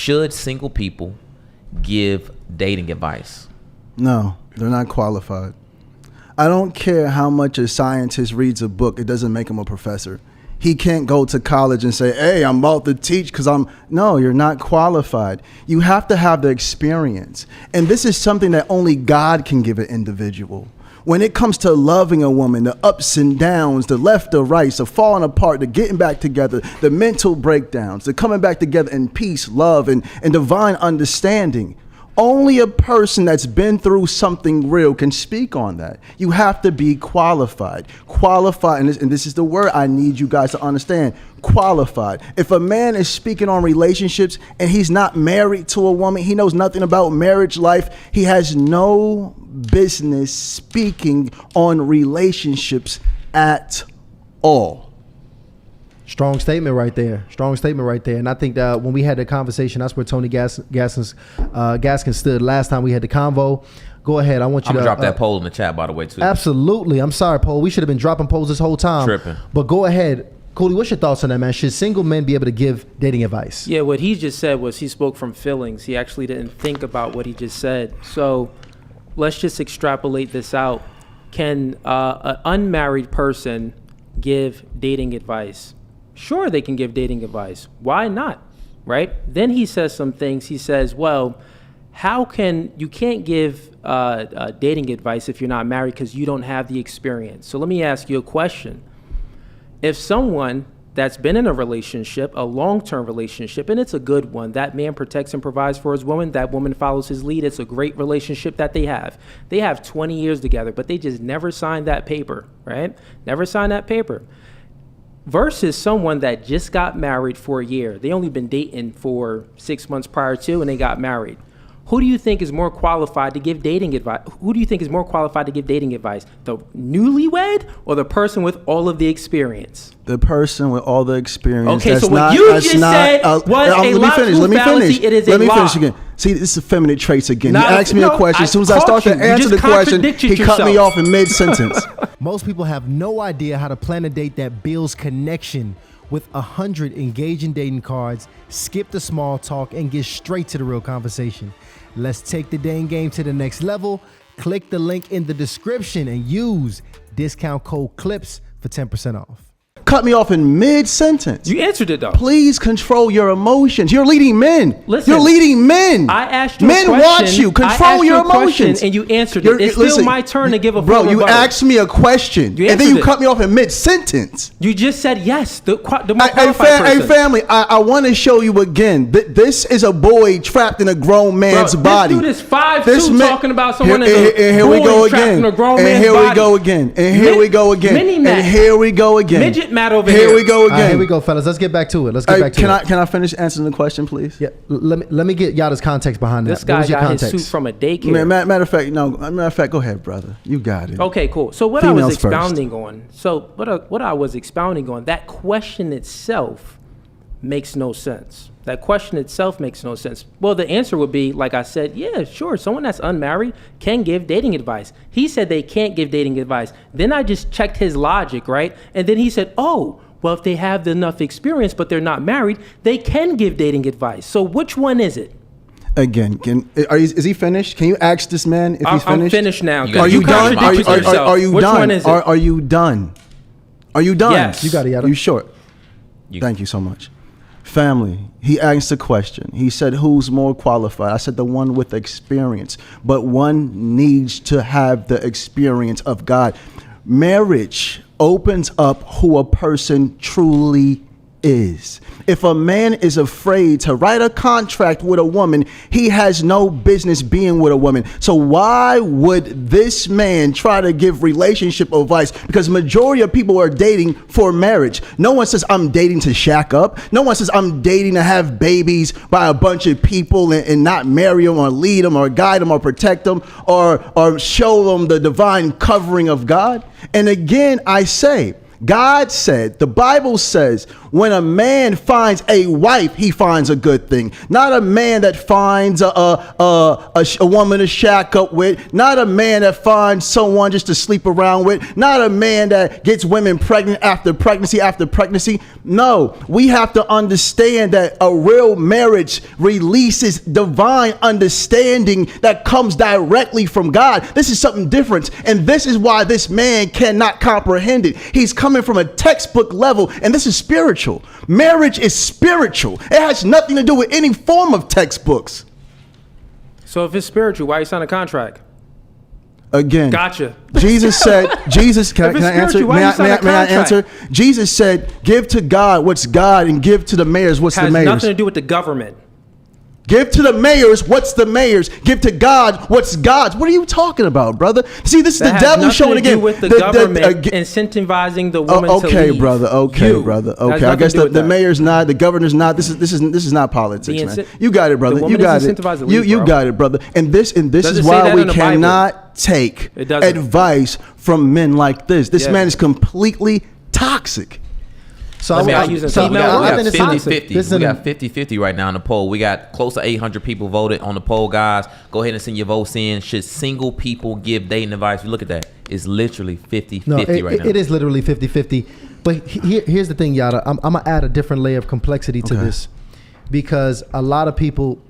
should single people give dating advice? No, they're not qualified. I don't care how much a scientist reads a book, it doesn't make him a professor. He can't go to college and say, hey, I'm about to teach because no, you're not qualified. You have to have the experience. And this is something that only God can give an individual. When it comes to loving a woman, the ups and downs, the left, the right, the falling apart, the getting back together, the mental breakdowns, the coming back together in peace, love, and divine understanding. Only a person that's been through something real can speak on that. You have to be qualified. Qualified, and this is the word I need you guys to understand. Qualified. If a man is speaking on relationships and he's not married to a woman, he knows nothing about marriage life, he has no business speaking on relationships at all. Strong statement right there. And I think that when we had the conversation, that's where Tony Gaskin stood last time we had the convo. Go ahead. I want you to drop that poll in the chat, by the way, too. Absolutely. I'm sorry, poll. We should have been dropping polls this whole time. Tripping. But go ahead. Cooley, what's your thoughts on that, man? Should single men be able to give dating advice? Yeah, what he just said was he spoke from feelings. He actually didn't think about what he just said. So let's just extrapolate this out. Can an unmarried person give dating advice? Sure, they can give dating advice. Why not? Right? Then he says some things. He says, well, you can't give dating advice if you're not married because you don't have the experience. So let me ask you a question. If someone that's been in a relationship, a long-term relationship, and it's a good one, that man protects and provides for his woman, that woman follows his lead, it's a great relationship that they have. They have 20 years together, but they just never signed that paper, right? Never signed that paper. Versus someone that just got married for a year. They only been dating for 6 months prior to, and they got married. Who do you think is more qualified to give dating advice? Who do you think is more qualified to give dating advice? The newlywed or the person with all of the experience? The person with all the experience. Okay, that's so what not, you that's just not, said was a logical fallacy. It is a lie. Let me finish again. See, this is feminine traits again. No, he asked me a question. As soon as I start to answer the question, he cut me off in mid-sentence. Most people have no idea how to plan a date that builds connection. With 100 engaging dating cards, skip the small talk and get straight to the real conversation. Let's take the dating game to the next level. Click the link in the description and use discount code CLIPS for 10% off. Cut me off in mid-sentence. You answered it, though. Please control your emotions. You're leading men. Listen, you're leading men. I asked you men a question. watch you. Control your emotions. And you answered it. It's still my turn to give a full Bro, you rebuttal. asked me a question, and then you cut me off in mid-sentence. You just said yes. The more qualified person. Hey, family, I want to show you again. This is a boy trapped in a grown man's body. This dude is 5'2", talking about someone as a boy trapped in a grown man's body. And here we go again. And here we go again. Mini-Mac. And here we go again. Midget Matt over here. Here we go again. Right, here we go, fellas. Let's get back to it. Can I finish answering the question, please? Yeah. Let me get y'all this context behind this that. This guy got context? his suit from a daycare. Matter of fact, go ahead, brother. You got it. Okay, cool. So what Females I was expounding on. So what I was expounding on. That question itself makes no sense. That question itself makes no sense. Well, the answer would be, like I said, yeah, sure. Someone that's unmarried can give dating advice. He said they can't give dating advice. Then I just checked his logic, right? And then he said, oh, well, if they have enough experience, but they're not married, they can give dating advice. So which one is it? Again, is he finished? Can you ask this man if he's finished? I'm finished now. Are you done? Are you Which done? one is it? Are you done? Are you done? Yes. You got it, Yada. You sure? Thank you so much. Family, he asked a question. He said, who's more qualified? I said the one with experience, but one needs to have the experience of God. Marriage opens up who a person truly is. If a man is afraid to write a contract with a woman, he has no business being with a woman. So why would this man try to give relationship advice? Because majority of people are dating for marriage. No one says I'm dating to shack up. No one says I'm dating to have babies by a bunch of people and not marry them or lead them or guide them or protect them or show them the divine covering of God. And again, I say, God said, the Bible says, when a man finds a wife, he finds a good thing. Not a man that finds a woman to shack up with. Not a man that finds someone just to sleep around with. Not a man that gets women pregnant after pregnancy after pregnancy. No, we have to understand that a real marriage releases divine understanding that comes directly from God. This is something different. And this is why this man cannot comprehend it. He's coming from a textbook level, and this is spiritual. Marriage is spiritual. It has nothing to do with any form of textbooks. So if it's spiritual, why you sign a contract? Again, Gotcha. Jesus said, can I answer? May I answer? Jesus said, give to God what's God and give to the mayors what's the mayors. Has nothing to do with the government. Give to the mayors what's the mayors. Give to God what's God's. What are you talking about, brother? See, this is the devil showing again. With the government incentivizing the woman to leave. Okay, brother. Okay. I guess the mayor's not, the governor's not. This is not politics, man. You got it, brother. You got it. You got it, brother. And this is why we cannot take advice from men like this. This man is completely toxic. So we got 50-50 right now in the poll. We got close to 800 people voted on the poll, guys. Go ahead and send your votes in. Should single people give dating advice? Look at that. It's literally 50-50 right now. It is literally 50-50. But here's the thing, Yada. I'm going to add a different layer of complexity to this, because a lot of people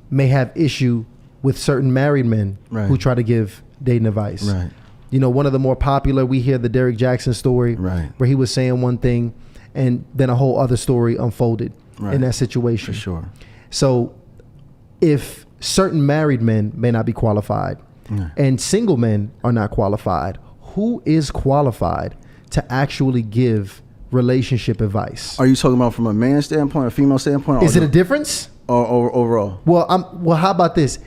may have issue with certain married men who try to give dating advice. Right. You know, one of the more popular, we hear the Derrick Jackson story where he was saying one thing, and then a whole other story unfolded in that situation. For sure. So if certain married men may not be qualified and single men are not qualified, who is qualified to actually give relationship advice? Are you talking about from a man's standpoint or female standpoint? Is it a difference? Or overall? Well, how about this?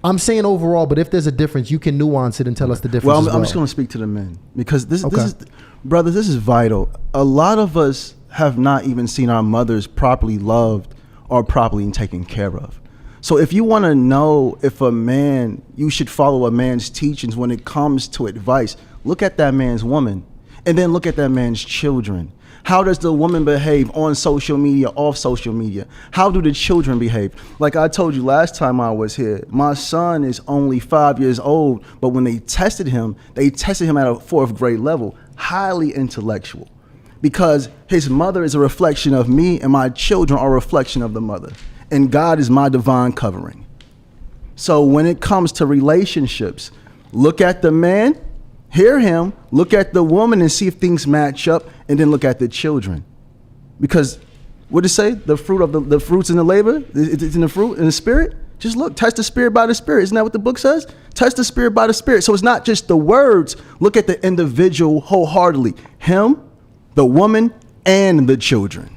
I'm saying overall, but if there's a difference, you can nuance it and tell us the difference. Well, I'm just going to speak to the men, because this is, brothers, this is vital. A lot of us have not even seen our mothers properly loved or properly taken care of. So if you want to know if you should follow a man's teachings when it comes to advice, look at that man's woman, and then look at that man's children. How does the woman behave on social media, off social media? How do the children behave? Like I told you last time I was here, my son is only 5 years old, but when they tested him at a 4th grade level, highly intellectual, because his mother is a reflection of me and my children are a reflection of the mother. And God is my divine covering. So when it comes to relationships, look at the man, hear him, look at the woman and see if things match up, and then look at the children. Because what did it say? The fruits in the labor, it's in the fruit, in the spirit. Just look, test the spirit by the spirit. Isn't that what the book says? Test the spirit by the spirit. So it's not just the words. Look at the individual wholeheartedly. Him, the woman, and the children.